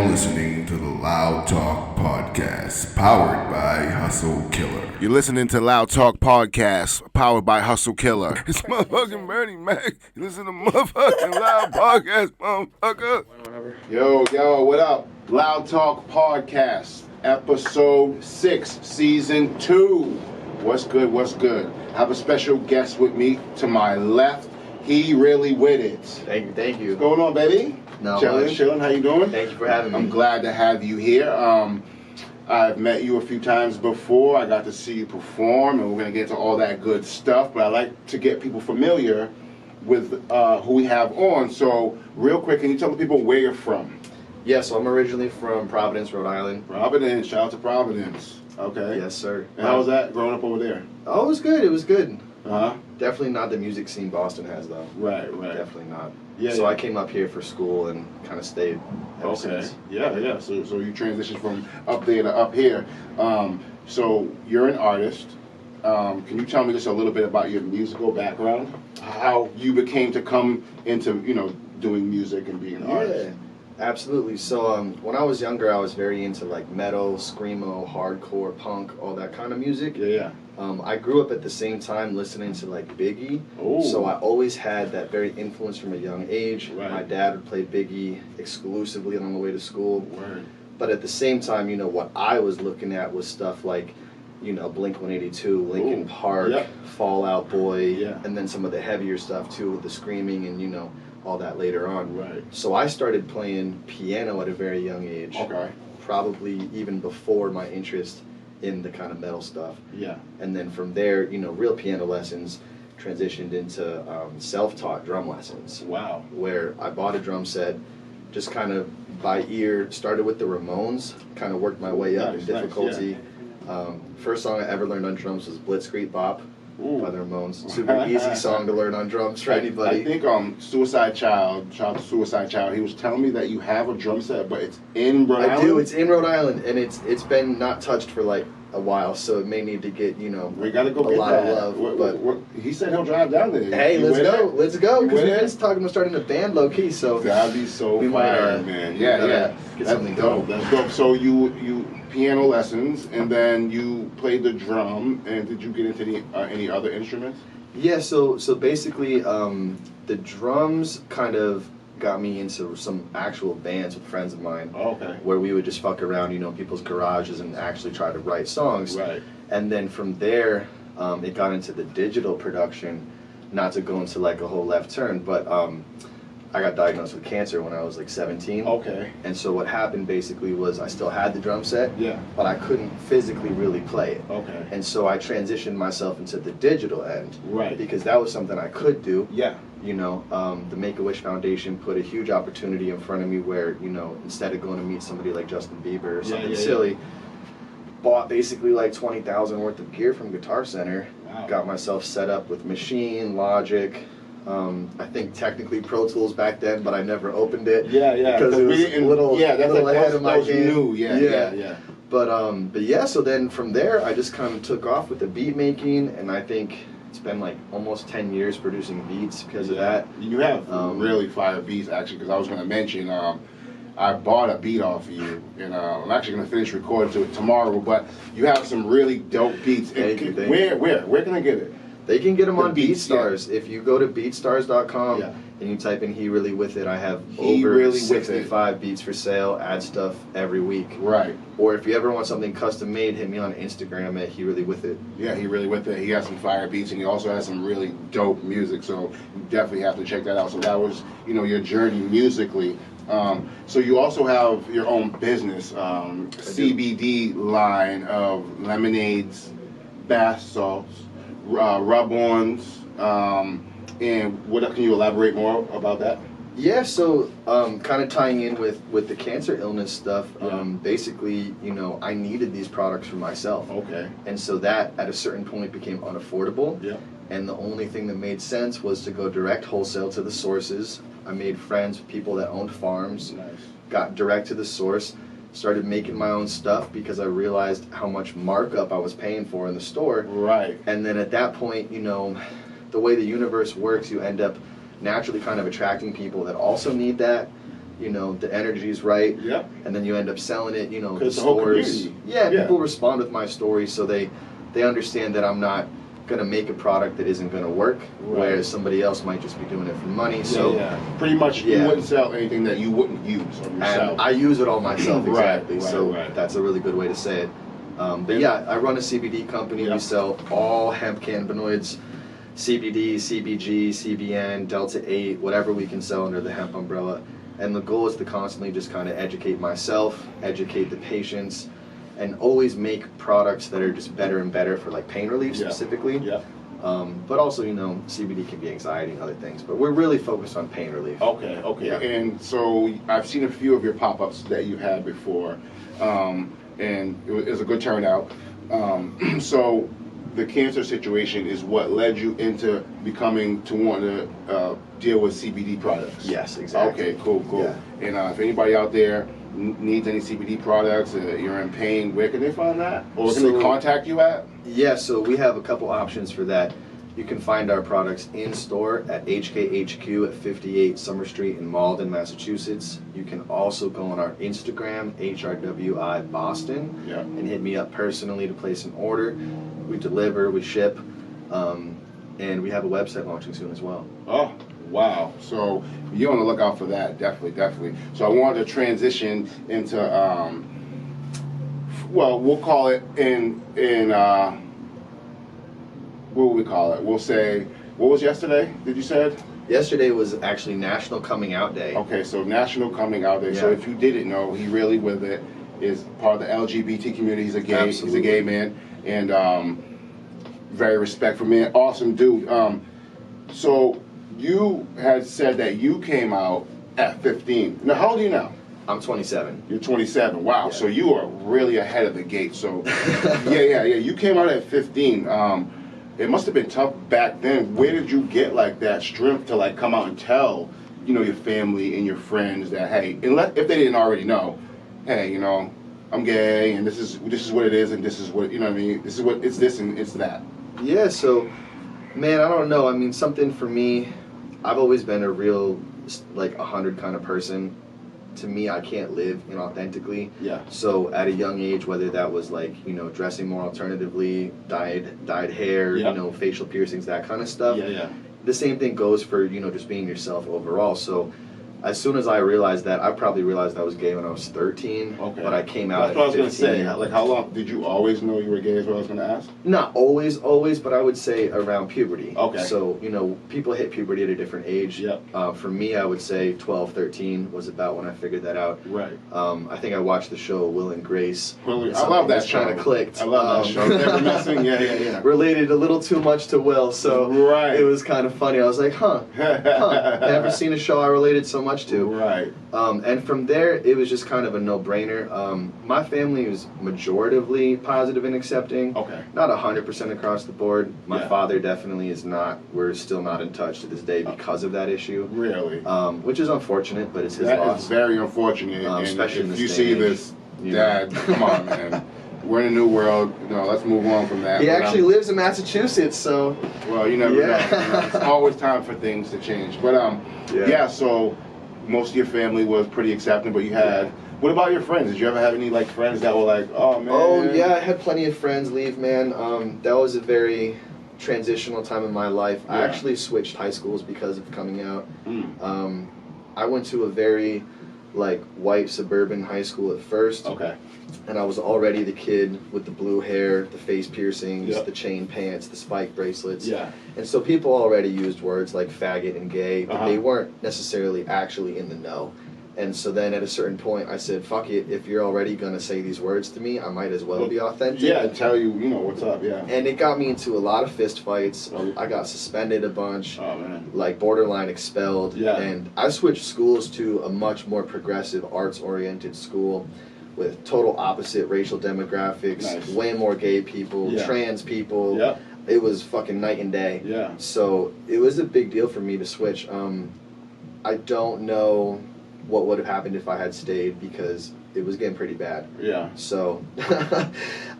listening to the Loud Talk Podcast, powered by Hustle Killer. You're listening to Loud Talk Podcast, powered by Hustle Killer. It's motherfucking Bernie Mac. You listen to motherfucking Loud Podcast, motherfucker. Yo, what up? Loud Talk Podcast, Episode 6, Season 2. What's good? I have a special guest with me to my left. He really with it. Thank you. What's going on, baby? No, Chilling. How you doing? Thank you for having me. I'm glad to have you here. I've met you a few times before. I got to see you perform, and we're going to get into all that good stuff. But I like to get people familiar with who we have on. So, real quick, can you tell the people where you're from? Yeah, so I'm originally from Providence, Rhode Island. Providence. Shout out to Providence. Okay. Yes, sir. And how was that growing up over there? Oh, it was good. Uh-huh. Definitely not the music scene Boston has, though. Right. Definitely not. Yeah. So I came up here for school and kind of stayed ever since. Yeah. So you transitioned from up there to up here. So you're an artist. Can you tell me just a little bit about your musical background? How you became to come into, doing music and being an artist? Absolutely. So when I was younger, I was very into like metal, screamo, hardcore, punk, all that kind of music. Yeah. I grew up at the same time listening to like Biggie. Ooh. So I always had that very influence from a young age. Right. My dad would play Biggie exclusively on the way to school. Word. But at the same time, what I was looking at was stuff like, Blink-182, Linkin Park, Yep. Fall Out Boy, Yeah. and then some of the heavier stuff too with the screaming and, all that later on. Right. So I started playing piano at a very young age. Okay. Probably even before my interest in the kind of metal stuff. Yeah. And then from there, real piano lessons transitioned into self-taught drum lessons. Wow. Where I bought a drum set, just kind of by ear, started with the Ramones, kind of worked my way up in difficulty. First song I ever learned on drums was Blitzkrieg Bop by the Ramones. Super easy song to learn on drums for anybody. I think Suicide Child, shout out to Suicide Child, he was telling me that you have a drum set, but it's in Rhode Island? I do, it's in Rhode Island, and it's been not touched for like a while, so it may need to get, we gotta go a get lot that. of love. What, he said he'll drive down there. Hey, let's go, because we've been talking about starting a band low key, so that'd be so we fire, might, man. Yeah. Get something going. That's dope. So you piano lessons, and then you played the drum, and did you get into any other instruments? Yeah, so basically, the drums kind of got me into some actual bands with friends of mine. Oh, okay. Where we would just fuck around, people's garages and actually try to write songs. Right. And then from there, it got into the digital production. Not to go into like a whole left turn, but I got diagnosed with cancer when I was like 17. Okay. And so what happened basically was I still had the drum set, Yeah. but I couldn't physically really play it. Okay. And so I transitioned myself into the digital end. Right. Because that was something I could do. Yeah. The Make-A-Wish Foundation put a huge opportunity in front of me where, instead of going to meet somebody like Justin Bieber or something silly, bought basically like $20,000 worth of gear from Guitar Center. Wow. Got myself set up with Machine, Logic, I think technically Pro Tools back then, but I never opened it. Yeah. Because it was a little ahead of my game. New. Yeah. But yeah, so then from there, I just kind of took off with the beat making, and I think it's been like almost 10 years producing beats because of that. You have really fire beats, actually, because I was going to mention, I bought a beat off of you, and I'm actually going to finish recording to it tomorrow, but you have some really dope beats. Thank you. Where can I get it? They can get them on Beats, BeatStars. If you go to BeatStars.com and you type in He Really With It, I have over 65 beats for sale, add stuff every week. Right. Or if you ever want something custom made, hit me on Instagram at He Really With It. Yeah, He Really With It. He has some fire beats, and he also has some really dope music, so you definitely have to check that out. So that was, your journey musically. So you also have your own business, CBD line of lemonades, bath salts, rub-ons, and what can you elaborate more about that? Yeah, so kind of tying in with the cancer illness stuff, basically, I needed these products for myself. Okay. And so that at a certain point became unaffordable. Yeah. And the only thing that made sense was to go direct wholesale to the sources. I made friends with people that owned farms, Nice. got direct to the source, started making my own stuff because I realized how much markup I was paying for in the store. Right. And then at that point, the way the universe works, you end up naturally kind of attracting people that also need that. you know, the energy's right. Yep. And then you end up selling it, you know, the It's the whole stores. community. Yeah, Yeah. people respond with my story, so they understand that I'm not gonna make a product that isn't gonna work, Right. whereas somebody else might just be doing it for money. So pretty much you Yeah. wouldn't sell anything that you wouldn't use on yourself. and I use it all myself, exactly. Right, so right. that's a really good way to say it. But yeah, I run a CBD company. Yeah. We sell all hemp cannabinoids, CBD, CBG, CBN, Delta 8, whatever we can sell under the hemp umbrella. And the goal is to constantly just kind of educate myself, educate the patients, and always make products that are just better and better for like pain relief specifically. Yeah. But also, you know, CBD can be anxiety and other things. But we're really focused on pain relief. Okay. Yeah. And so I've seen a few of your pop-ups that you had before, and it was a good turnout. So the cancer situation is what led you into to want to deal with CBD products. Yes, exactly. Okay, cool. Yeah. And if anybody out there needs any CBD products, you're in pain, where can they find that? Or can they contact you at? Yeah, so we have a couple options for that. You can find our products in store at HKHQ at 58 Summer Street in Malden, Massachusetts. You can also go on our Instagram, HRWI Boston, and hit me up personally to place an order. We deliver, we ship, and we have a website launching soon as well. Oh, wow. So you're on the lookout for that, definitely. So I wanted to transition into, well, we'll call it what would we call it? We'll say, what was yesterday, did you say? Yesterday was actually National Coming Out Day. Okay, so National Coming Out Day. Yeah. So if you didn't know, he really with it is part of the LGBT community. He's a gay, Absolutely. He's a gay man, and very respectful man, awesome dude. So you had said that you came out at 15. Now, how old are you now? I'm 27. You're 27. Wow. Yeah. So you are really ahead of the gate. So yeah. You came out at 15. It must have been tough back then. Where did you get like that strength to like come out and tell, you know, your family and your friends that, hey, unless if they didn't already know, hey, you know, I'm gay and this is what it is and this is what, you know what I mean, this is what it's this and it's that. Yeah, so man, I don't know. I mean, something for me, I've always been a real like 100 kind of person. To me, I can't live inauthentically. Yeah. So at a young age, whether that was like, you know, dressing more alternatively, dyed hair, Yeah. you know, facial piercings, that kind of stuff. Yeah. The same thing goes for, you know, just being yourself overall. So as soon as I realized that, I probably realized I was gay when I was 13. Okay. But I came out That's what I was at 15. gonna say. Like, how long did you always know you were gay? Is what I was gonna ask. Not always, but I would say around puberty. Okay. So, you know, people hit puberty at a different age. Yep. For me, I would say 12, 13 was about when I figured that out. Right. I think I watched the show Will and Grace. Well, I Something love that just show. kind of clicked. I love that show. Never messing. Yeah. Related a little too much to Will, so Right. it was kind of funny. I was like, huh. Never seen a show I related so much to. Right. And from there, it was just kind of a no-brainer. My family was majoritively positive and accepting. Okay. Not 100% across the board. My Yeah. father definitely is not. We're still not in touch to this day because of that issue. Really. Which is unfortunate, but it's his That loss. is very unfortunate. And especially in if this you day see and age, this, you know. Dad, come on, man. We're in a new world. You know, let's move on from that. He But, actually lives in Massachusetts, so well, you never know. Yeah. You know. It's always time for things to change. But yeah. So most of your family was pretty accepting, but you had. Yeah. What about your friends? Did you ever have any like friends that were like, oh man? Oh yeah, I had plenty of friends leave, man. That was a very transitional time in my life. I Yeah. actually switched high schools because of coming out. Mm. I went to a very like white suburban high school at first, Okay. and I was already the kid with the blue hair, the face piercings, Yep. the chain pants, the spike bracelets. Yeah. And so people already used words like faggot and gay, but Uh-huh. they weren't necessarily actually in the know. And so then at a certain point, I said, fuck it, if you're already going to say these words to me, I might as well be authentic. Yeah, and tell you, you know, what's up. Yeah. And it got me into a lot of fist fights. I got suspended a bunch, Oh man. like borderline expelled. Yeah. And I switched schools to a much more progressive, arts-oriented school with total opposite racial demographics, Nice. way more gay people, Yeah. trans people. Yep. It was fucking night and day. Yeah. So it was a big deal for me to switch. I don't know what would have happened if I had stayed because it was getting pretty bad. Yeah. So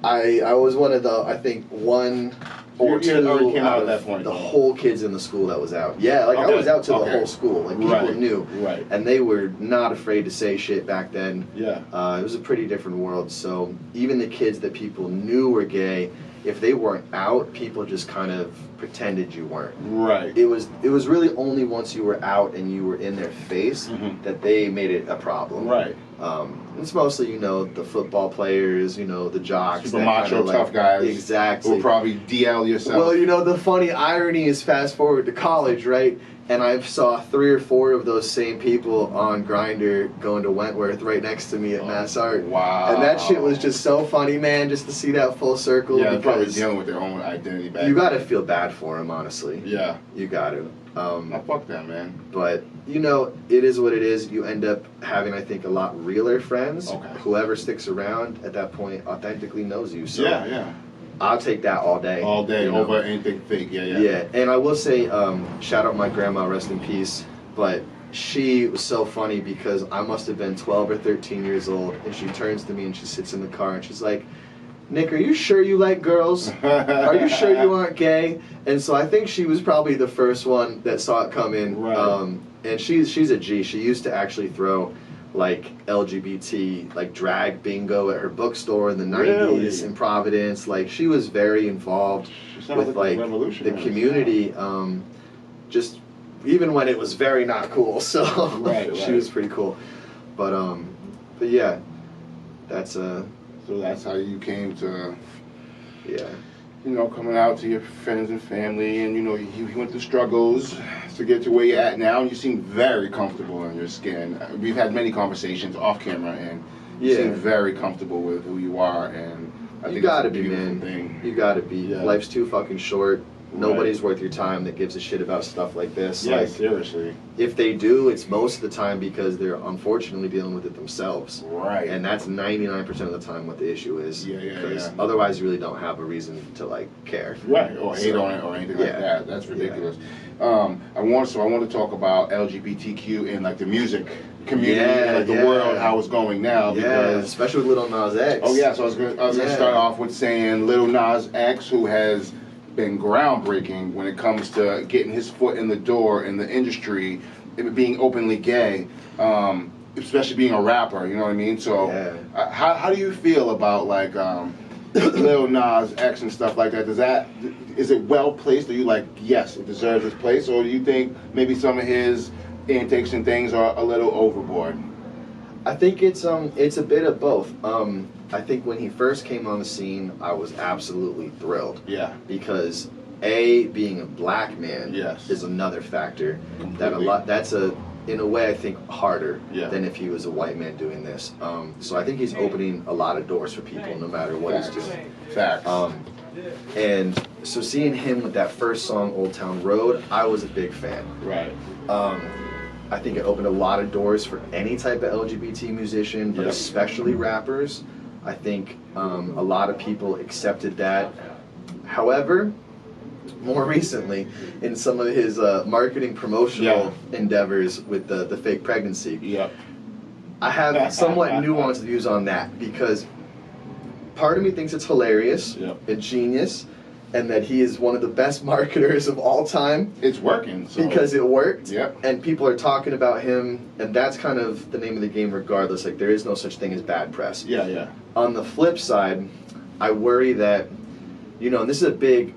I was one of the, I think, one or You two already came out out at that of point, the though. whole kids in the school that was out. Yeah, like I Okay, was out to the okay. whole school. Like people Right, knew, right. and they were not afraid to say shit back then. Yeah. It was a pretty different world. So even the kids that people knew were gay, if they weren't out, people just kind of pretended you weren't. Right. It was really only once you were out and you were in their face that they made it a problem. Right. It's mostly, you know, the football players, you know, the jocks. Super that macho kinda, like, tough guys. Exactly. Who will probably DL yourself. Well, you know, the funny irony is fast forward to college, right? And I saw 3 or 4 of those same people on Grindr going to Wentworth right next to me at Mass Art. Wow. And that shit was just so funny, man, just to see that full circle. Yeah, they're probably because dealing with their own identity back you then. gotta feel bad for them, honestly. Yeah. You got to. Oh, fuck that, man. But, you know, it is what it is. You end up having, I think, a lot realer friends. Okay. Whoever sticks around at that point authentically knows you. So Yeah. I'll take that all day. All day, you know? over anything fake. Yeah. Yeah, and I will say, shout out my grandma, rest in peace. But she was so funny because I must have been 12 or 13 years old, and she turns to me and she sits in the car and she's like, Nick, are you sure you like girls? Are you sure you aren't gay? And so I think she was probably the first one that saw it come in. Right. And she's a G. She used to actually throw like LGBT like drag bingo at her bookstore in the 90s Really? in Providence. Like she was very involved She sounds with like a like revolutionary. the community. Just even when it was very not cool. So Right, she right. was pretty cool. But yeah, that's So that's how you came to, yeah. you know, coming out to your friends and family, and you know, you went through struggles to get to where you're at now, and you seem very comfortable in your skin. We've had many conversations off camera, and you seem very comfortable with who you are, and I think You gotta it's a be, beautiful man. thing. You gotta be. Yeah. Life's too fucking short. Nobody's worth your time that gives a shit about stuff like this. Yeah, Like, seriously. if they do, it's most of the time because they're unfortunately dealing with it themselves. Right. And that's 99% of the time what the issue is. Yeah. Because otherwise you really don't have a reason to like care. Right, or hate on it or anything like that. That's ridiculous. I want to talk about LGBTQ and like the music community, and, like the world, how it's going now. Yeah, Because especially with Lil Nas X. oh yeah, so I was gonna start off with saying Lil Nas X, who has been groundbreaking when it comes to getting his foot in the door in the industry, being openly gay, especially being a rapper. You know what I mean? So how do you feel about like Lil Nas X and stuff like that? Is it well placed? Are you like, yes, it deserves its place, or do you think maybe some of his antics and things are a little overboard? I think it's a bit of both. I think when he first came on the scene, I was absolutely thrilled. Yeah. Because being a black man Yes. is another factor Completely. that's in a way I think harder Yeah. than if he was a white man doing this. So I think he's opening a lot of doors for people no matter what he's doing. Facts. And so seeing him with that first song, Old Town Road, I was a big fan. Right. I think it opened a lot of doors for any type of LGBT musician, but Yep. especially rappers. I think a lot of people accepted that. However, more recently, in some of his marketing promotional endeavors with the fake pregnancy, Yep. I have somewhat nuanced views on that because part of me thinks it's hilarious and genius, and that he is one of the best marketers of all time. It's working. So. Because it worked, Yep. and people are talking about him, and that's kind of the name of the game regardless. Like, there is no such thing as bad press. Yeah. On the flip side, I worry that, you know, and this is a big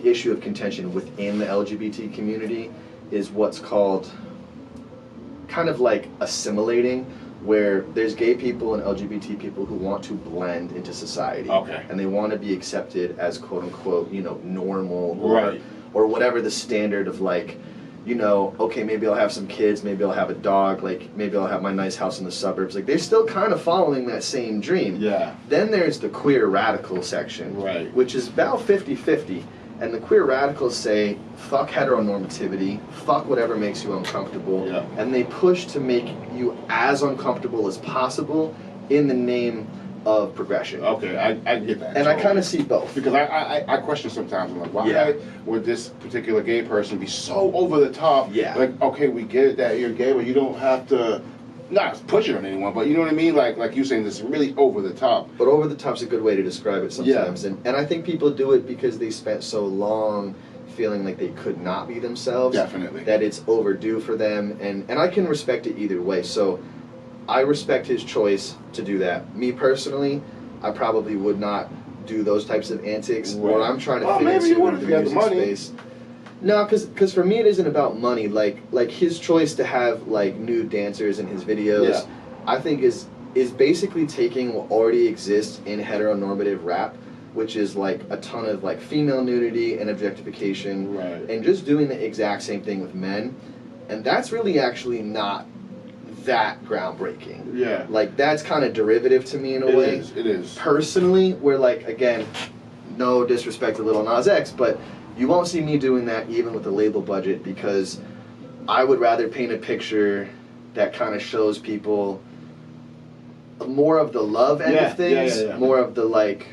issue of contention within the LGBT community, is what's called kind of like assimilating, where there's gay people and LGBT people who want to blend into society. Okay. And they want to be accepted as quote unquote, you know, normal Right. or whatever the standard of like, you know, okay, maybe I'll have some kids, maybe I'll have a dog, like maybe I'll have my nice house in the suburbs. Like they're still kind of following that same dream. Yeah. Then there's the queer radical section, Right. which is about 50-50. And the queer radicals say, fuck heteronormativity, fuck whatever makes you uncomfortable, Yeah. and they push to make you as uncomfortable as possible in the name of progression. Okay, I get that. And I kind of see both. Because I question sometimes, I'm like, why Yeah. would this particular gay person be so over the top? Yeah. Like, okay, we get it that you're gay, but you don't have to not pushing on anyone, but you know what I mean? Like you saying, this is really over the top. But over the top's a good way to describe it sometimes. Yeah. And I think people do it because they spent so long feeling like they could not be themselves. Definitely. That it's overdue for them. And I can respect it either way. So I respect his choice to do that. Me personally, I probably would not do those types of antics. Right. Or I'm trying to Well, fit maybe you into would the if you had the music money. space. No, because for me it isn't about money. Like his choice to have like nude dancers in his videos, Yeah. I think is basically taking what already exists in heteronormative rap, which is like a ton of like female nudity and objectification, Right. and just doing the exact same thing with men, and that's really actually not that groundbreaking. Yeah. Like that's kind of derivative to me in a way. It is. Personally, where like again, no disrespect to Lil Nas X, but you won't see me doing that even with the label budget because I would rather paint a picture that kind of shows people more of the love end of things, more of the like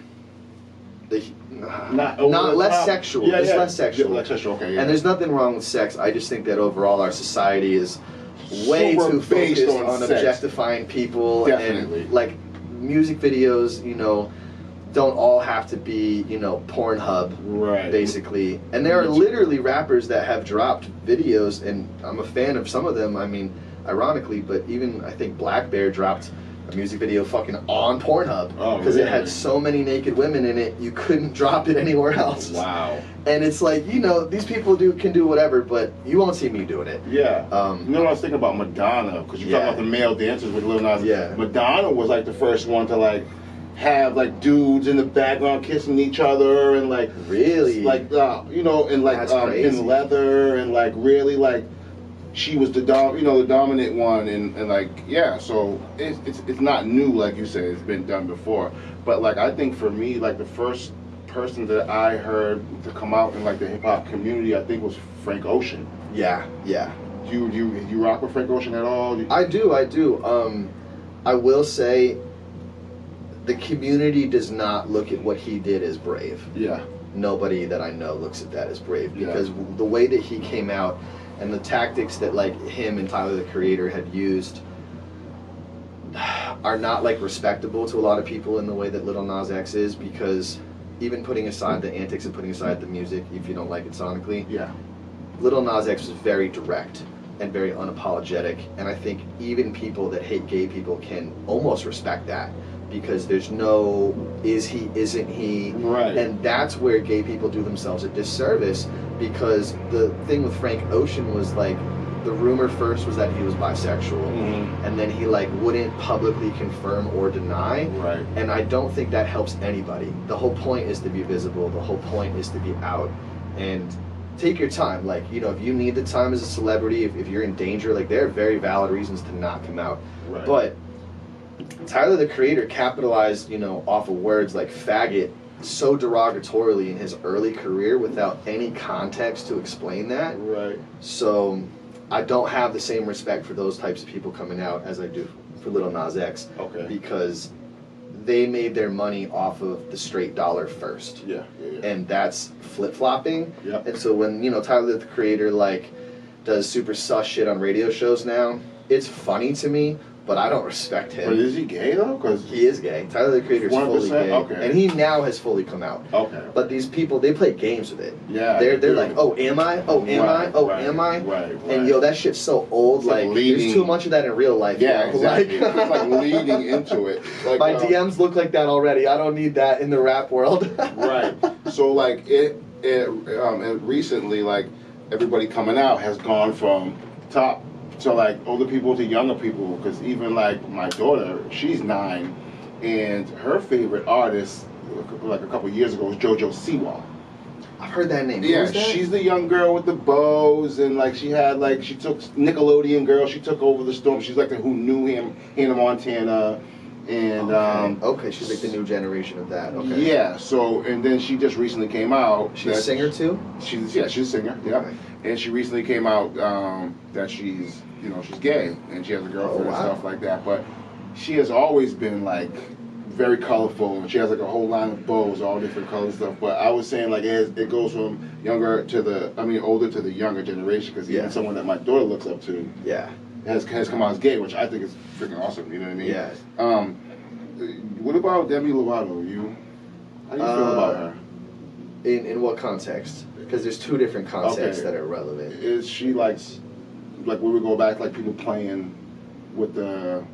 the not less sexual. Yeah, it's yeah. less sexual. Yeah, less sexual. Okay. Yeah. And there's nothing wrong with sex. I just think that overall our society is way Super too based focused on on sex. objectifying people. Definitely. And like music videos, you know, don't all have to be, you know, Pornhub, Right. basically. And there are literally rappers that have dropped videos, and I'm a fan of some of them. I mean, ironically, but even I think Black Bear dropped a music video fucking on Pornhub Oh, because it had really? so many naked women in it, you couldn't drop it anywhere else. Wow. And it's like, you know, these people can do whatever, but you won't see me doing it. Yeah. Um, you know what I was thinking about Madonna, because you Yeah. talk about the male dancers with Lil Nas. Yeah. Madonna was like the first one to like have like dudes in the background kissing each other and like Really? like you know, and like That's crazy. in leather and like really like she was the the dominant one and like yeah, so it's not new like you said, it's been done before. But like I think for me, like the first person that I heard to come out in like the hip hop community, I think was Frank Ocean. yeah, yeah. Do you rock with Frank Ocean at all? I do. I will say the community does not look at what he did as brave. Yeah. Nobody that I know looks at that as brave Yeah. because the way that he came out and the tactics that like him and Tyler the Creator had used are not like respectable to a lot of people in the way that Lil Nas X is, because even putting aside the antics and putting aside the music, if you don't like it sonically, Yeah. Lil Nas X was very direct and very unapologetic, and I think even people that hate gay people can almost respect that because there's no is he, isn't he, Right. and that's where gay people do themselves a disservice, because the thing with Frank Ocean was like the rumor first was that he was bisexual, Mhm. and then he like wouldn't publicly confirm or deny, Right. and I don't think that helps anybody. The whole point is to be visible, the whole point is to be out, and take your time. Like, you know, if you need the time as a celebrity, if you're in danger, like there are very valid reasons to not come out. Right. But Tyler the Creator capitalized, you know, off of words like faggot so derogatorily in his early career without any context to explain that. Right. So I don't have the same respect for those types of people coming out as I do for Lil Nas X. Okay. Because they made their money off of the straight dollar first. Yeah. And that's flip-flopping. Yep. And so when, you know, Tyler the Creator like does super sus shit on radio shows now, it's funny to me, but I don't respect him. But is he gay though? Because He is gay. Tyler the Creator is fully 100%? gay. Okay. And he now has fully come out. Okay. But these people, they play games with it. Yeah, They're they do. like, oh, am I? Oh, am I? Right, Oh, right, am I? right. And yo, that shit's so old. It's like Like, leading- there's too much of that in real life. Yeah, yo. exactly. Like, It's like leading into it. Like, my DMs look like that already. I don't need that in the rap world. Right. So like and recently like everybody coming out has gone from top to like older people to younger people, because even like my daughter, she's 9, and her favorite artist like a couple years ago was JoJo Siwa. I've heard that name. Who Yeah, was that? she's the young girl with the bows, and like she took Nickelodeon girl. She took over the storm. She's like the Who Knew Him, Hannah Montana, and okay, she's like the new generation of that. Okay. yeah. So and then she just recently came out. She's a that- singer too? She's a singer. Yeah, Okay. and she recently came out that she's gay and she has a girlfriend wow. and stuff like that. But she has always been like very colorful, and she has like a whole line of bows, all different colors and stuff. But I was saying like as it goes from older to the younger generation, because even Yeah. someone that my daughter looks up to, Yeah. has come out as gay, which I think is freaking awesome. You know what I mean? Yeah. What about Demi Lovato? How do you feel about her? In what context? Because there's two different contexts that are relevant. Is she like when we go back, like people playing with the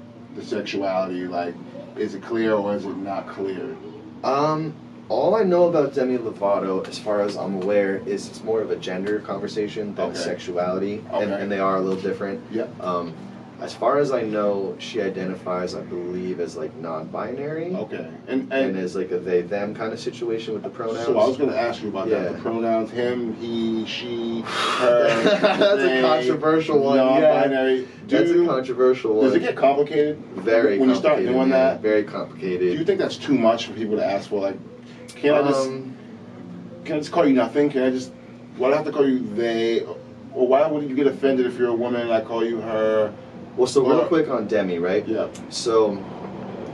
sexuality, like is it clear or is it not clear? All I know about Demi Lovato, as far as I'm aware, is it's more of a gender conversation than sexuality, and they are a little different. Yeah. As far as I know, she identifies, I believe, as like non-binary. Okay. And as like a they/them kind of situation with the pronouns. So I was going to ask you about that. The pronouns: him, he, she, her. That's a controversial one. Non-binary. That's a controversial one. Does it get complicated? Very when complicated. you start doing that. Very complicated. Do you think that's too much for people to ask for? Like, can I just call you nothing? Can I just? Why do I have to call you they? Or why wouldn't you get offended if you're a woman and I call you her? Well, so real quick on Demi, right? Yeah. So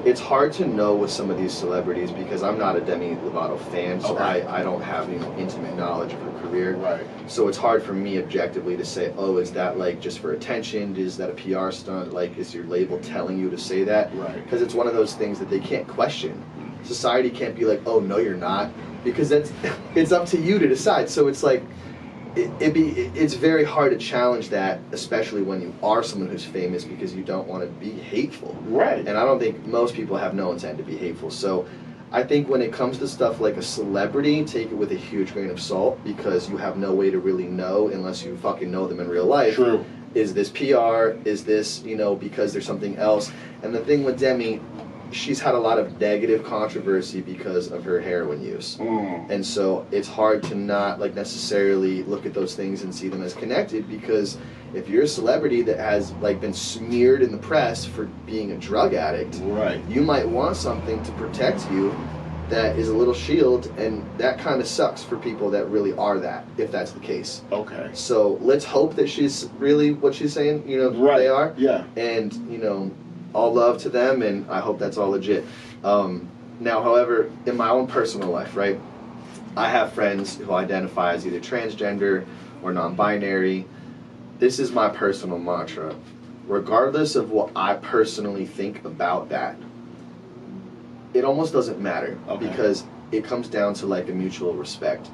it's hard to know with some of these celebrities because I'm not a Demi Lovato fan, so I don't have intimate knowledge of her career. Right. So it's hard for me objectively to say, oh, is that like just for attention? Is that a PR stunt? Like, is your label telling you to say that? Right. Because it's one of those things that they can't question. Society can't be like, oh, no, you're not, because it's up to you to decide. So it's like, it's very hard to challenge that, especially when you are someone who's famous, because you don't want to be hateful. Right. And I don't think most people have no intent to be hateful. So I think when it comes to stuff like a celebrity, take it with a huge grain of salt, because you have no way to really know unless you fucking know them in real life. True. Is this PR? Is this, because there's something else? And the thing with Demi, she's had a lot of negative controversy because of her heroin use. And so it's hard to not necessarily look at those things and see them as connected, because if you're a celebrity that has been smeared in the press for being a drug addict, you might want something to protect you that is a little shield, and that kind of sucks for people that really are that, if that's the case. Okay. So let's hope that she's really what she's saying, they are. Yeah. And, all love to them, and I hope that's all legit. Now, however, in my own personal life, right, I have friends who identify as either transgender or non-binary. This is my personal mantra. Regardless of what I personally think about that, it almost doesn't matter, because it comes down to a mutual respect.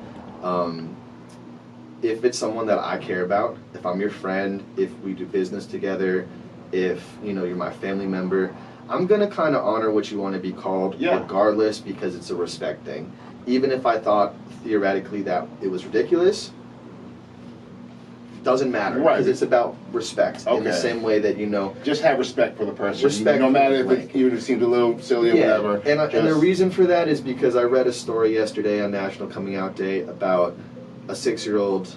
If it's someone that I care about, if I'm your friend, if we do business together, if you're my family member, I'm gonna kind of honor what you want to be called, regardless, because it's a respect thing. Even if I thought theoretically that it was ridiculous, doesn't matter, because it's about respect. In the same way that just have respect for the person. Respect, no matter if it seems a little silly or whatever. And the reason for that is because I read a story yesterday on National Coming Out Day about a 6-year-old,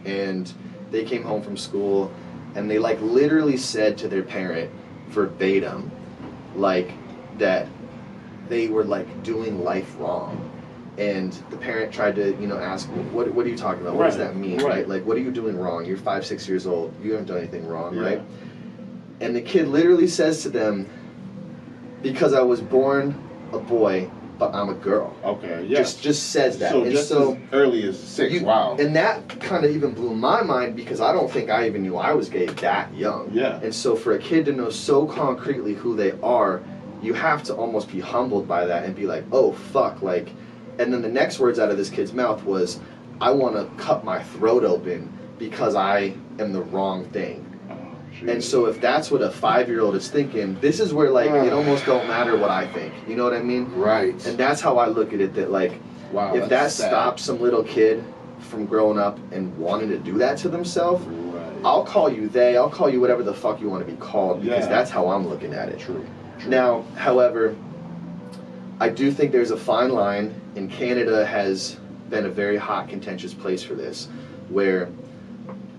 and they came home from school, and they literally said to their parent verbatim, that they were doing life wrong. And the parent tried to ask, what are you talking about? What does that mean? Right? What are you doing wrong? You're 5, 6 years old. You haven't done anything wrong, right? And the kid literally says to them, because I was born a boy, but I'm a girl. Okay, yes. Just says that. So just as early as 6, wow. And that kind of even blew my mind, because I don't think I even knew I was gay that young. Yeah. And so for a kid to know so concretely who they are, you have to almost be humbled by that and be like, oh, fuck, and then the next words out of this kid's mouth was, I want to cut my throat open because I am the wrong thing. And so if that's what a 5-year-old is thinking, this is where it almost don't matter what I think. You know what I mean? Right. And that's how I look at it, that wow, if that stops some little kid from growing up and wanting to do that to themselves, I'll call you they, I'll call you whatever the fuck you want to be called, because that's how I'm looking at it. True. Now, however, I do think there's a fine line, and Canada has been a very hot, contentious place for this, where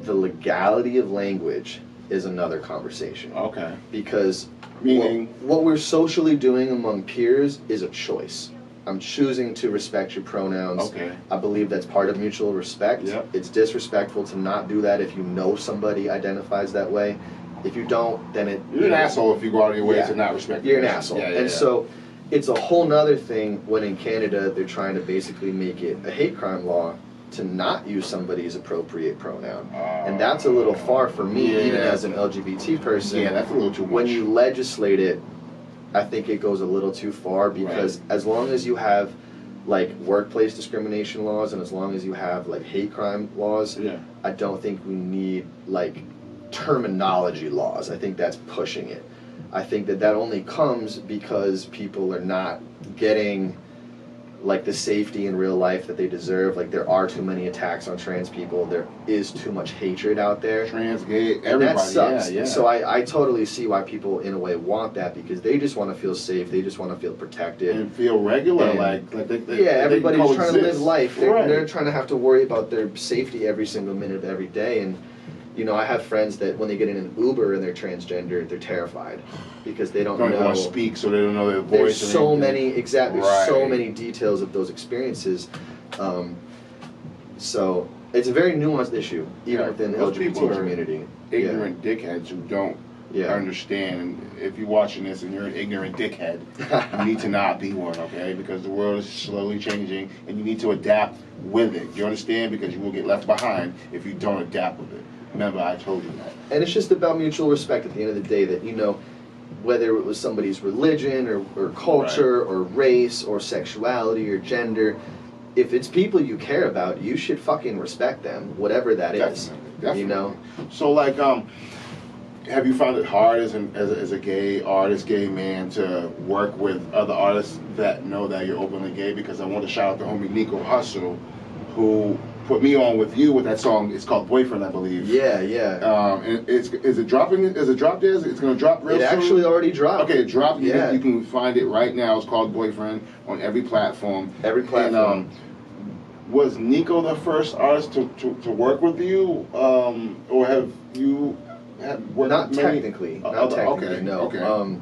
the legality of language is another conversation. Okay. Because meaning what we're socially doing among peers is a choice. I'm choosing to respect your pronouns. Okay. I believe that's part of mutual respect. Yep. It's disrespectful to not do that if you know somebody identifies that way. If you don't, then you're an asshole if you go out of your way to not respect. You're an asshole. So it's a whole nother thing when in Canada they're trying to basically make it a hate crime law to not use somebody's appropriate pronoun. And that's a little far for me, even as an LGBT person. Yeah, that's a little too much. When you legislate it, I think it goes a little too far, because as long as you have like workplace discrimination laws and as long as you have like hate crime laws, I don't think we need like terminology laws. I think that's pushing it. I think that only comes because people are not getting like the safety in real life that they deserve. Like, there are too many attacks on trans people. There is too much hatred out there. Trans, gay, everybody. And that sucks. Yeah. So I totally see why people in a way want that, because they just want to feel safe. They just want to feel protected and feel regular. And like they everybody's trying to live life. Right. They're trying to have to worry about their safety every single minute of every day. And you know, I have friends that when they get in an Uber and they're transgender, they're terrified because they don't know. Want to speak, so they don't know their voice. There's so many so many details of those experiences. So it's a very nuanced issue, even within the LGBT community. Ignorant dickheads who don't understand. And if you're watching this and you're an ignorant dickhead, you need to not be one, okay? Because the world is slowly changing, and you need to adapt with it. You understand? Because you will get left behind if you don't adapt with it. Remember, I told you that. And it's just about mutual respect at the end of the day, that, you know, whether it was somebody's religion or culture or race or sexuality or gender, if it's people you care about, you should fucking respect them, whatever that is. Definitely. You know? So, like, have you found it hard as a gay artist, gay man, to work with other artists that know that you're openly gay? Because I want to shout out the homie Nico Hustle, who put me on with you with that song. It's called Boyfriend, I believe. Yeah. And is it dropping? Is it dropped there? It's going to drop real soon? It actually already dropped. Okay, it dropped. Yeah. You can find it right now. It's called Boyfriend on every platform. Every platform. And, was Nico the first artist to work with you, or have you worked? Not with many technically. Okay. No. Okay.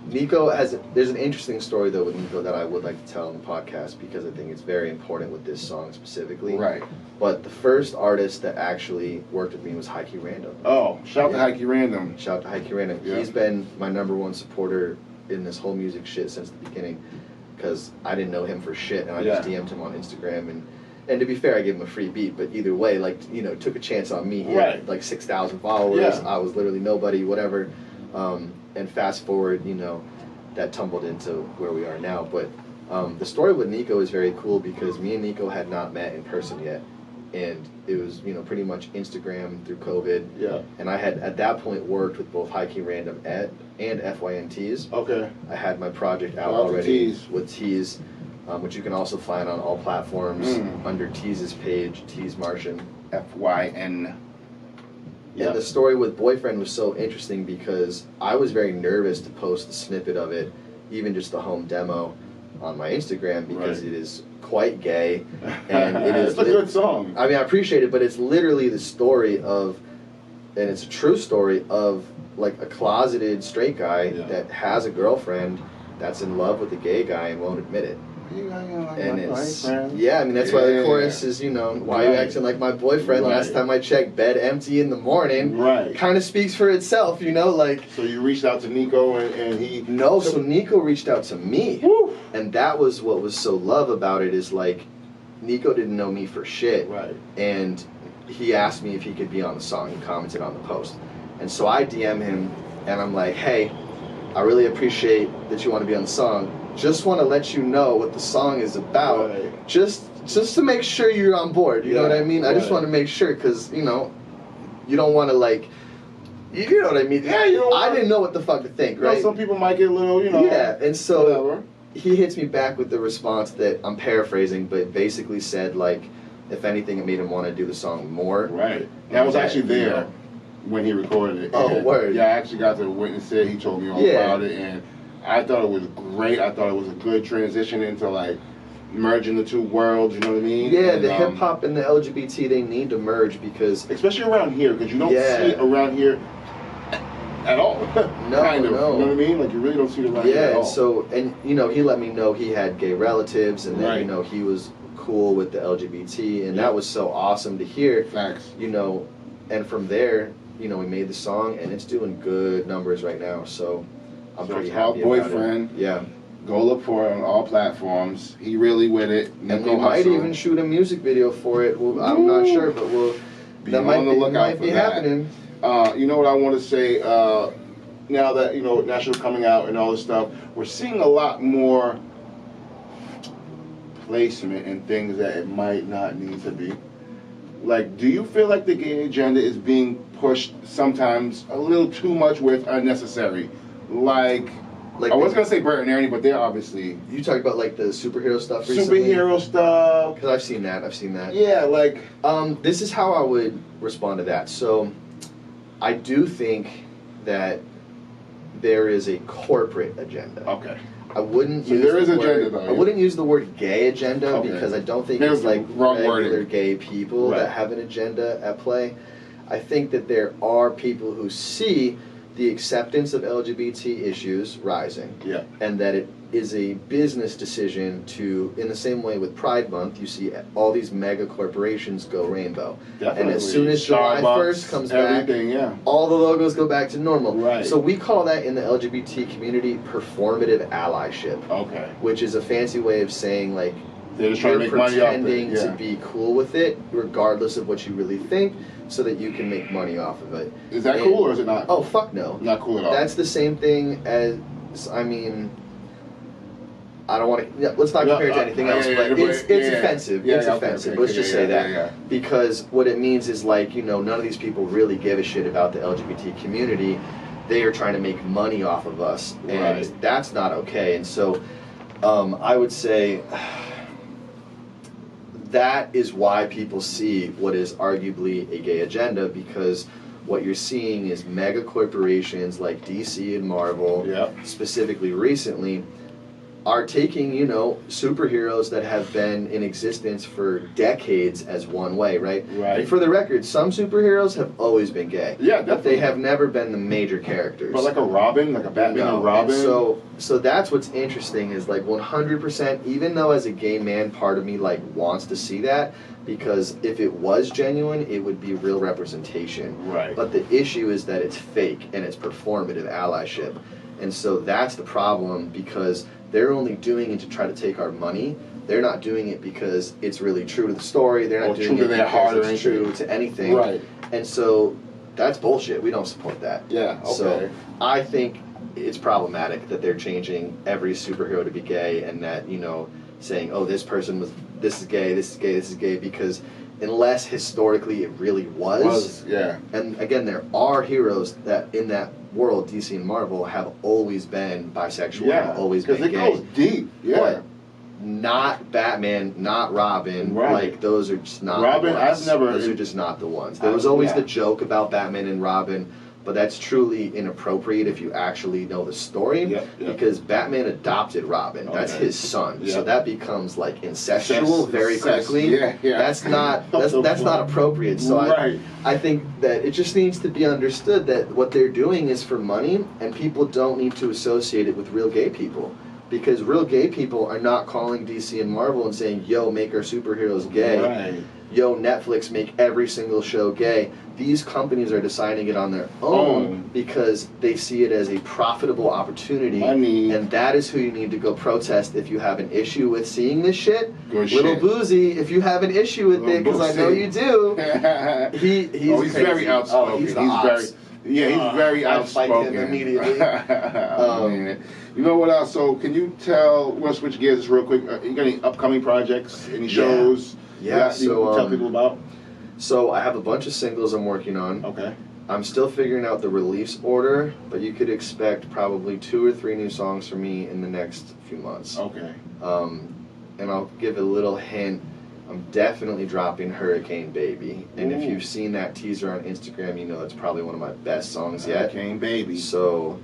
Nico there's an interesting story though with Nico that I would like to tell on the podcast, because I think it's very important with this song specifically. Right. But the first artist that actually worked with me was Heike Random. Oh, shout out to Heike Random. Shout out to Heike Random. Yeah. He's been my #1 supporter in this whole music shit since the beginning, because I didn't know him for shit, and I just DM'd him on Instagram, and to be fair, I gave him a free beat, but either way, like, you know, took a chance on me. He had like 6,000 followers. Yeah. I was literally nobody, whatever. And fast forward, you know, that tumbled into where we are now. But the story with Nico is very cool, because me and Nico had not met in person yet. And it was, you know, pretty much Instagram through COVID. Yeah. And I had, at that point, worked with both Heike Random and FYNTs. Okay. I had my project out already with Tease, which you can also find on all platforms under Tease's page, Tease Martian. FYN. Yeah. And the story with Boyfriend was so interesting because I was very nervous to post the snippet of it, even just the home demo, on my Instagram, because it is quite gay, and it is. It's a good song. I mean, I appreciate it, but it's literally the story of, and it's a true story of, like, a closeted straight guy that has a girlfriend that's in love with a gay guy and won't admit it. And it's, I mean, that's why the chorus is, you know, why you acting like my boyfriend? Last time I checked, bed empty in the morning. Kind of speaks for itself, you know, like. So you reached out to Nico and he. No, so Nico reached out to me. Woo. And that was what was so love about it, is like, Nico didn't know me for shit. Right. And he asked me if he could be on the song. He commented on the post. And so I DM him and I'm like, hey, I really appreciate that you want to be on the song. Just want to let you know what the song is about, just to make sure you're on board. You know what I mean? I just want to make sure, because, you know, you don't want to, like, you know what I mean? Yeah, you don't. I didn't know what the fuck to think, right? You know, some people might get a little, you know. Yeah, and so whatever. He hits me back with the response that I'm paraphrasing, but basically said, like, if anything, it made him want to do the song more. Right. Yeah, I was actually there when he recorded it. Oh, word. Yeah, I actually got to witness it. He told me all about it, and I thought it was great. I thought it was a good transition into, like, merging the two worlds, you know what I mean? Yeah, and, the hip-hop and the LGBT, they need to merge, because... Especially around here, because you don't see it around here at all. No, kind of, no. You know what I mean? Like, you really don't see it around here at all. So, and, you know, he let me know he had gay relatives, and then, you know, he was cool with the LGBT, and that was so awesome to hear. Facts. You know, and from there, you know, we made the song, and it's doing good numbers right now, so... I'm pretty happy about Boyfriend. it. Yeah. Go look for it on all platforms. He really with it. And we might even shoot a music video for it. I'm not sure, but be on the lookout for that. Happening. You know what I want to say? Now that National coming out and all this stuff, we're seeing a lot more placement in things that it might not need to be. Like, do you feel like the gay agenda is being pushed sometimes a little too much where it's unnecessary? Like I was gonna say Bert and Ernie, but they're obviously. You talk about like the superhero stuff recently? Superhero stuff. Because I've seen that. Yeah, like. This is how I would respond to that. So, I do think that there is a corporate agenda. Okay. I wouldn't so use there is the agenda word, though. I wouldn't use the word gay agenda because I don't think it's like regular gay people that have an agenda at play. I think that there are people who see the acceptance of LGBT issues rising. Yeah. And that it is a business decision to, in the same way with Pride Month, you see all these mega corporations go rainbow. Definitely. And as soon as July 1st comes back, all the logos go back to normal. Right. So we call that in the LGBT community performative allyship. Okay. Which is a fancy way of saying like, they're just trying to make money off it. pretending to be cool with it, regardless of what you really think, so that you can make money off of it. Is that cool or is it not? Oh, fuck no. Not cool at all. That's the same thing as, I mean, I don't want to, let's not compare it to anything else, but it's offensive. It's offensive. Let's just say that. Because what it means is like, none of these people really give a shit about the LGBT community. They are trying to make money off of us. And that's not okay. And so I would say that is why people see what is arguably a gay agenda, because what you're seeing is mega corporations like DC and Marvel, specifically recently, are taking, superheroes that have been in existence for decades as one way, right? Right. And for the record, some superheroes have always been gay. Yeah, definitely. But they have never been the major characters. But like a Robin, like a Batman and Robin? And so that's what's interesting is like 100%, even though as a gay man, part of me like wants to see that, because if it was genuine, it would be real representation. Right. But the issue is that it's fake and it's performative allyship. And so that's the problem, because they're only doing it to try to take our money. They're not doing it because it's really true to the story. They're not doing it because it's true to anything. Right. And so that's bullshit. We don't support that. Yeah, okay. So I think it's problematic that they're changing every superhero to be gay, and that, saying, oh, this is gay, because unless historically it really was. And again, there are heroes that in that world, DC and Marvel, have always been bisexual, have always been gay. Because it goes deep, But not Batman, not Robin. Like, those are just not Robin, the ones. Those are just not the ones. There was always the joke about Batman and Robin, but that's truly inappropriate if you actually know the story, because Batman adopted Robin. That's his son. So that becomes like incestual very quickly. That's not appropriate. So I think that it just needs to be understood that what they're doing is for money, and people don't need to associate it with real gay people. Because real gay people are not calling DC and Marvel and saying, yo, make our superheroes gay. Yo, Netflix, make every single show gay. These companies are deciding it on their own because they see it as a profitable opportunity. And that is who you need to go protest if you have an issue with seeing this shit. Little Boozy, if you have an issue with it, because I know you do, he's very outspoken. He's very outspoken. I fight him immediately. You know what else? So can you tell, we'll switch gears just real quick. You got any upcoming projects, any shows? Tell people about? So I have a bunch of singles I'm working on. Okay. I'm still figuring out the release order, but you could expect probably 2 or 3 new songs from me in the next few months. Okay. And I'll give a little hint. I'm definitely dropping Hurricane Baby. And if you've seen that teaser on Instagram, you know it's probably one of my best songs yet. Hurricane Baby. So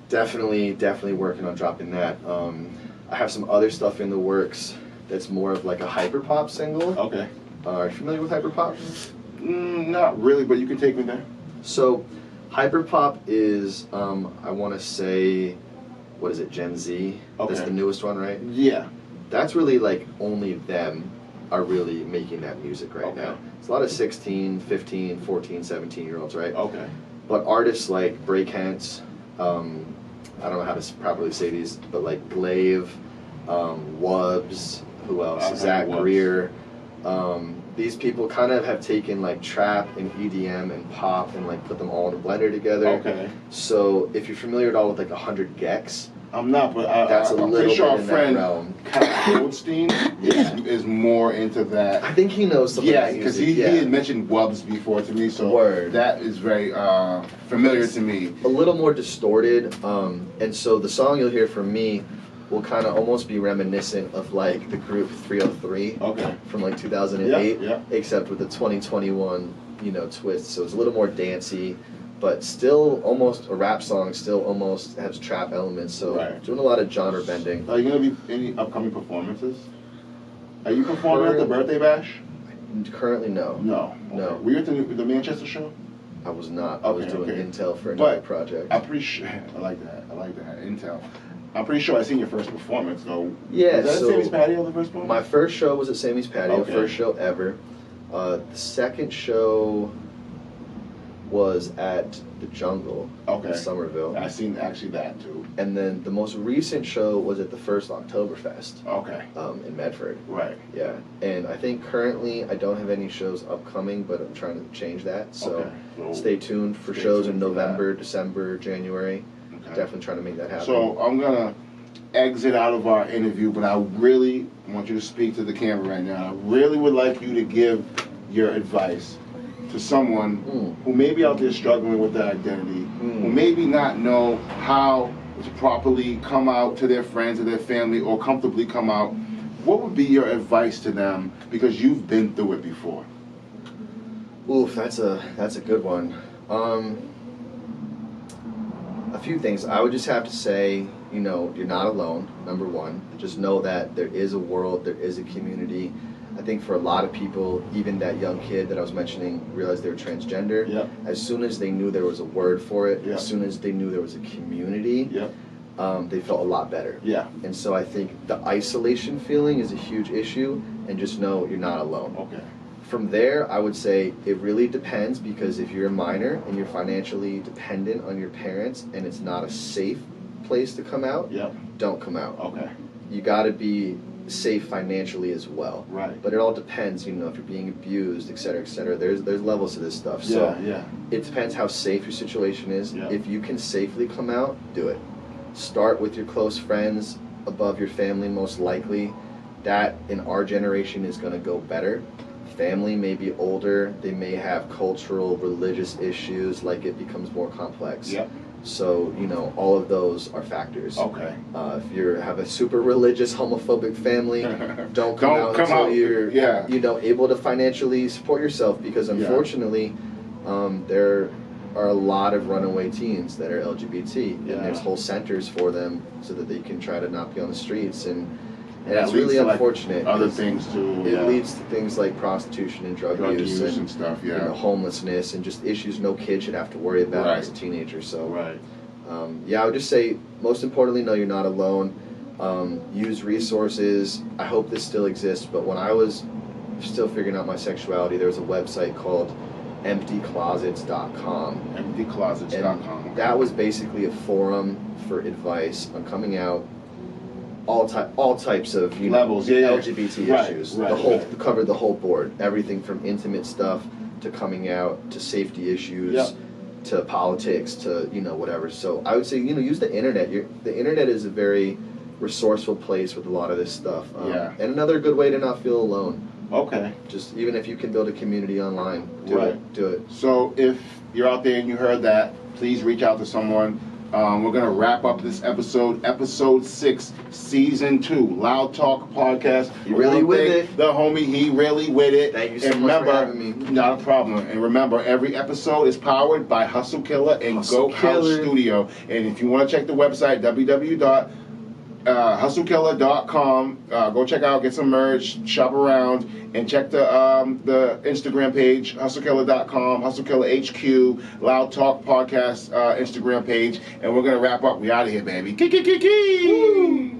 definitely working on dropping that. I have some other stuff in the works that's more of like a hyperpop single. Okay. Are you familiar with hyperpop? Not really, but you can take me there. So hyperpop is, I want to say, what is it, Gen Z? Okay. That's the newest one, right? Yeah. That's really like only them are really making that music right now. It's a lot of 16, 15, 14, 17-year-olds, right? Okay. But artists like Breakhands, I don't know how to properly say these, but like Glaive, Wubs, who else? Zach Greer. These people kind of have taken like trap and EDM and pop and like put them all in a blender together. Okay. So if you're familiar at all with like 100 Gex, I'm not, but that's I'm a pretty little sure bit our in friend that realm. Kyle Goldstein is more into that. I think he knows some of Yeah, that because music. he had mentioned Wubs before to me, so Word. that is very familiar to me. A little more distorted, and so the song you'll hear from me will kind of almost be reminiscent of like the group 303 from like 2008, except with the 2021 twist. So it's a little more dancey, but still almost a rap song. Still almost has trap elements. So doing a lot of genre bending. Are you gonna be any upcoming performances? Are you performing at the birthday bash? Currently, no. No. No. Were you at the Manchester show? I was not. I was doing Intel for another project. I'm pretty sure. I like that. Intel. I'm pretty sure I seen your first performance though. Yeah. Was that so at Sammy's Patio, the first one? My first show was at Sammy's Patio. First show ever. The second show was at the Jungle in Somerville. I seen actually that too. And then the most recent show was at the first Oktoberfest. In Medford. Right. Yeah. And I think currently I don't have any shows upcoming, but I'm trying to change that. So stay tuned for shows in November, December, January. Definitely trying to make that happen. So I'm gonna exit out of our interview, but I really want you to speak to the camera right now. I really would like you to give your advice to someone who may be out there struggling with their identity, who maybe not know how to properly come out to their friends or their family or comfortably come out. What would be your advice to them, because you've been through it before? Oof, that's a good one. A few things. I would just have to say, you're not alone, number one. Just know that there is a world, there is a community. I think for a lot of people, even that young kid that I was mentioning realized they were transgender. Yep. As soon as they knew there was a word for it, Yep. as soon as they knew there was a community, Yep. They felt a lot better. Yeah. And so I think the isolation feeling is a huge issue, and just know you're not alone. Okay. From there, I would say it really depends, because if you're a minor and you're financially dependent on your parents and it's not a safe place to come out, don't come out. Okay. You got to be safe financially as well. Right. But it all depends, if you're being abused, et cetera, et cetera. There's levels to this stuff. So it depends how safe your situation is. Yeah. If you can safely come out, do it. Start with your close friends, above your family most likely. That in our generation is going to go better. Family may be older, they may have cultural, religious issues, like it becomes more complex. Yep. So, all of those are factors. Okay. If you have a super religious, homophobic family, don't come out until you're able to financially support yourself, because unfortunately, there are a lot of runaway teens that are LGBT, and there's whole centers for them so that they can try to not be on the streets, and it's really unfortunate. Like other things too. It leads to things like prostitution and drug use and stuff. Yeah. Homelessness and just issues no kid should have to worry about as a teenager. So, I would just say, most importantly, know you're not alone. Use resources. I hope this still exists, but when I was still figuring out my sexuality, there was a website called emptyclosets.com. Emptyclosets.com. And that was basically a forum for advice on coming out. All types of levels, LGBT issues. Covered the whole board. Everything from intimate stuff to coming out to safety issues to politics to whatever. So I would say use the internet. The internet is a very resourceful place with a lot of this stuff. And another good way to not feel alone. Okay. Just even if you can build a community online, do it. So if you're out there and you heard that, please reach out to someone. We're going to wrap up this episode 6, season 2, Loud Talk Podcast. He really with it. The homie, he really with it. Thank you so much for having me. Not a problem. And remember, every episode is powered by Hustle Killer and Goat House Studio. And if you want to check the website, www.hustlekiller.com. Go check out, get some merch, shop around, and check the Instagram page, hustlekiller.com, Hustlekiller HQ, Loud Talk Podcast Instagram page. And we're going to wrap up. We out of here, baby. Kiki.